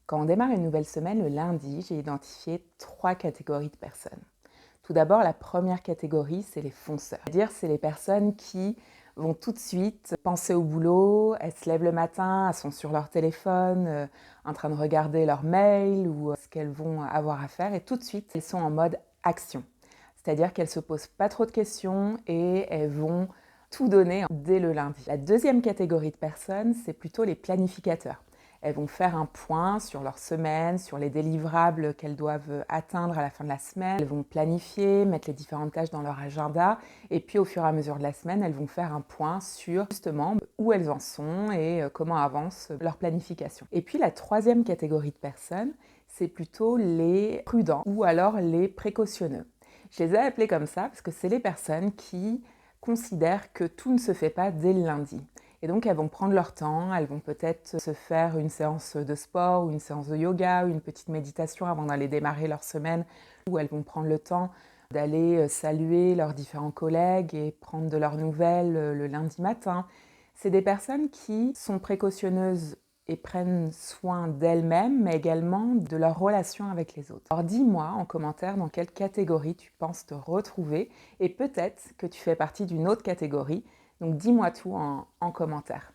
Quand on démarre une nouvelle semaine, le lundi, j'ai identifié 3 catégories de personnes. Tout d'abord, la première catégorie, c'est les fonceurs. C'est-à-dire, c'est les personnes qui vont tout de suite penser au boulot, elles se lèvent le matin, elles sont sur leur téléphone, en train de regarder leur mail ou ce qu'elles vont avoir à faire, et tout de suite, elles sont en mode action. C'est-à-dire qu'elles ne se posent pas trop de questions et elles vont tout donner dès le lundi. La deuxième catégorie de personnes, c'est plutôt les planificateurs. Elles vont faire un point sur leur semaine, sur les délivrables qu'elles doivent atteindre à la fin de la semaine. Elles vont planifier, mettre les différentes tâches dans leur agenda et puis au fur et à mesure de la semaine, elles vont faire un point sur justement où elles en sont et comment avance leur planification. Et puis la troisième catégorie de personnes, c'est plutôt les prudents ou alors les précautionneux. Je les ai appelés comme ça parce que c'est les personnes qui considèrent que tout ne se fait pas dès le lundi. Et donc elles vont prendre leur temps, elles vont peut-être se faire une séance de sport ou une séance de yoga ou une petite méditation avant d'aller démarrer leur semaine, ou elles vont prendre le temps d'aller saluer leurs différents collègues et prendre de leurs nouvelles le lundi matin. C'est des personnes qui sont précautionneuses et prennent soin d'elles-mêmes, mais également de leur relation avec les autres. Alors dis-moi en commentaire dans quelle catégorie tu penses te retrouver et peut-être que tu fais partie d'une autre catégorie. Donc dis-moi tout en commentaire.